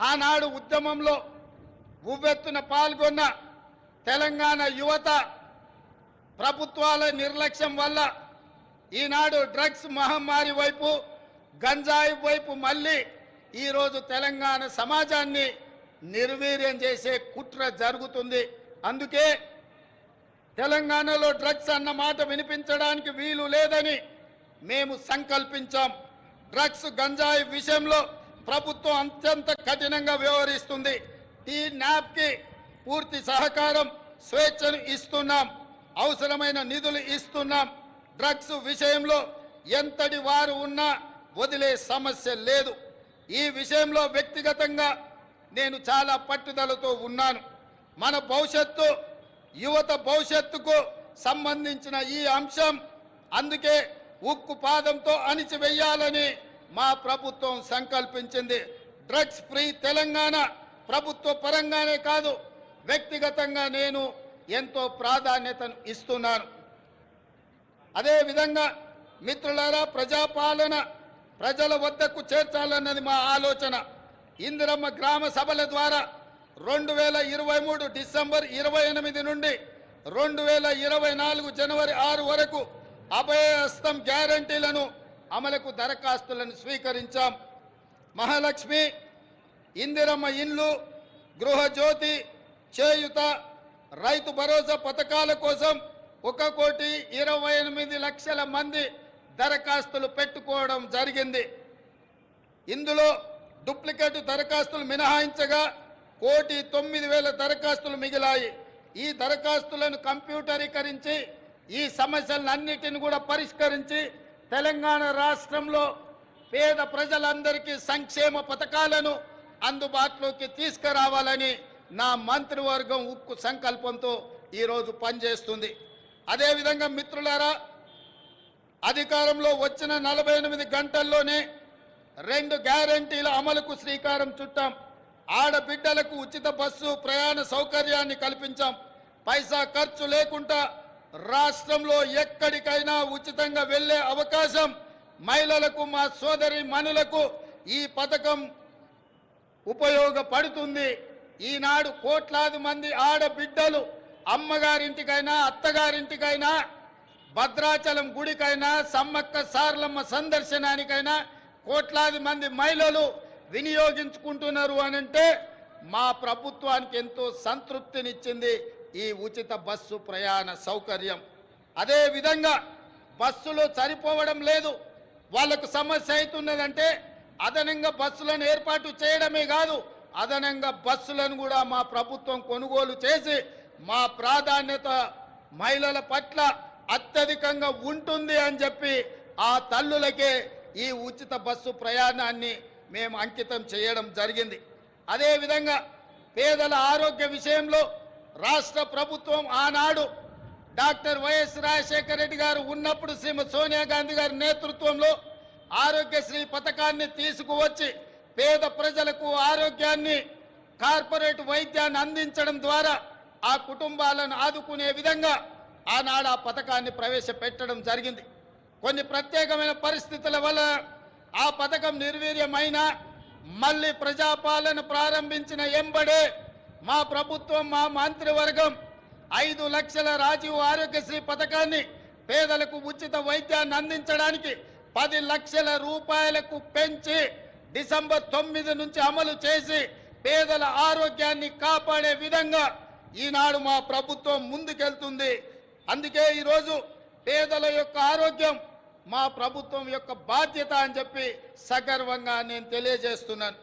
ఆనాడు ఉద్యమంలో ఉవ్వెత్తున పాల్గొన్న తెలంగాణ యువత ప్రభుత్వాల నిర్లక్ష్యం వల్ల ఈనాడు డ్రగ్స్ మహమ్మారి వైపు గంజాయి వైపు మళ్ళీ ఈరోజు తెలంగాణ సమాజాన్ని నిర్వీర్యం చేసే కుట్ర జరుగుతుంది. అందుకే తెలంగాణలో డ్రగ్స్ అన్న మాట వినిపించడానికి వీలు లేదని మేము సంకల్పించాం. డ్రగ్స్ గంజాయి విషయంలో ప్రభుత్వం అత్యంత కఠినంగా వ్యవహరిస్తుంది. టీ-న్యాప్కి పూర్తి సహకారం స్వేచ్ఛను ఇస్తున్నాం, అవసరమైన నిధులు ఇస్తున్నాం. డ్రగ్స్ విషయంలో ఎంతటి వారు ఉన్నా వదిలే సమస్య లేదు. ఈ విషయంలో వ్యక్తిగతంగా నేను చాలా పట్టుదలతో ఉన్నాను. మన భవిష్యత్తు, యువత భవిష్యత్తుకు సంబంధించిన ఈ అంశం అందుకే ఉక్కు పాదంతో అణిచివేయాలని మా ప్రభుత్వం సంకల్పించింది. డ్రగ్స్ ఫ్రీ తెలంగాణ ప్రభుత్వ పరంగానే కాదు, వ్యక్తిగతంగా నేను ఎంతో ప్రాధాన్యతను ఇస్తున్నాను. అదేవిధంగా మిత్రులారా, ప్రజాపాలన ప్రజల వద్దకు చేర్చాలన్నది మా ఆలోచన. ఇందిరమ్మ గ్రామ సభల ద్వారా 2023 డిసెంబర్ 28 నుండి 2024 జనవరి 6 వరకు అభయహస్తం గ్యారంటీలను అమలుకు దరఖాస్తులను స్వీకరించాం. మహాలక్ష్మి, ఇందిరమ్మ ఇండ్లు, గృహజ్యోతి, చేయుత, రైతు భరోసా పథకాల కోసం 1,28,00,000 మంది దరఖాస్తులు పెట్టుకోవడం జరిగింది. ఇందులో డూప్లికేట్ దరఖాస్తులు మినహాయించగా 1,09,000 దరఖాస్తులు మిగిలాయి. ఈ దరఖాస్తులను కంప్యూటరీకరించి ఈ సమస్యలన్నిటిని కూడా పరిష్కరించి తెలంగాణ రాష్ట్రంలో పేద ప్రజలందరికీ సంక్షేమ పథకాలను అందుబాటులోకి తీసుకురావాలని నా మంత్రివర్గం ఉక్కు సంకల్పంతో ఈరోజు పనిచేస్తుంది. అదేవిధంగా మిత్రులారా, అధికారంలో వచ్చిన 48 గంటల్లోనే 2 గ్యారంటీల అమలుకు శ్రీకారం చుట్టాం. ఆడబిడ్డలకు ఉచిత బస్సు ప్రయాణ సౌకర్యాన్ని కల్పించాం. పైసా ఖర్చు లేకుండా రాష్ట్రంలో ఎక్కడికైనా ఉచితంగా వెళ్లే అవకాశం మహిళలకు, మా సోదరి మనులకు ఈ పథకం ఉపయోగపడుతుంది. ఈనాడు కోట్లాది మంది ఆడబిడ్డలు అమ్మగారింటికైనా అత్తగారింటికైనా భద్రాచలం గుడికైనా సమ్మక్క సారలమ్మ సందర్శనానికైనా కోట్లాది మంది మహిళలు వినియోగించుకుంటున్నారు అనంటే మా ప్రభుత్వానికి ఎంతో సంతృప్తినిచ్చింది ఈ ఉచిత బస్సు ప్రయాణ సౌకర్యం. అదేవిధంగా బస్సులు సరిపోవడం లేదు, వాళ్ళకు సమస్య అవుతున్నదంటే అదనంగా బస్సులను ఏర్పాటు చేయడమే కాదు, అదనంగా బస్సులను కూడా మా ప్రభుత్వం కొనుగోలు చేసి మా ప్రాధాన్యత మహిళల పట్ల అత్యధికంగా ఉంటుంది అని చెప్పి ఆ తల్లులకే ఈ ఉచిత బస్సు ప్రయాణాన్ని మేము అంకితం చేయడం జరిగింది. అదేవిధంగా పేదల ఆరోగ్య విషయంలో రాష్ట్ర ప్రభుత్వం ఆనాడు డాక్టర్ వైఎస్ రాజశేఖర రెడ్డి గారు ఉన్నప్పుడు శ్రీమతి సోనియా గాంధీ గారి నేతృత్వంలో ఆరోగ్యశ్రీ పథకాన్ని తీసుకువచ్చి పేద ప్రజలకు ఆరోగ్యాన్ని, కార్పొరేట్ వైద్యాన్ని అందించడం ద్వారా ఆ కుటుంబాలను ఆదుకునే విధంగా ఆనాడు ఆ పథకాన్ని ప్రవేశపెట్టడం జరిగింది. కొన్ని ప్రత్యేకమైన పరిస్థితుల వల్ల ఆ పథకం నిర్వీర్యమైనా మళ్ళీ ప్రజాపాలన ప్రారంభించిన ఎంబడే మా ప్రభుత్వం, మా మంత్రివర్గం 5 లక్షల రాజీవ్ ఆరోగ్యశ్రీ పథకాన్ని పేదలకు ఉచిత వైద్యాన్ని అందించడానికి 10 లక్షల రూపాయలకు పెంచి డిసెంబర్ 9 నుంచి అమలు చేసి పేదల ఆరోగ్యాన్ని కాపాడే విధంగా ఈనాడు మా ప్రభుత్వం ముందుకెళ్తుంది. అందుకే ఈరోజు పేదల యొక్క ఆరోగ్యం మా ప్రభుత్వం యొక్క బాధ్యత అని చెప్పి సగర్వంగా నేను తెలియజేస్తున్నాను.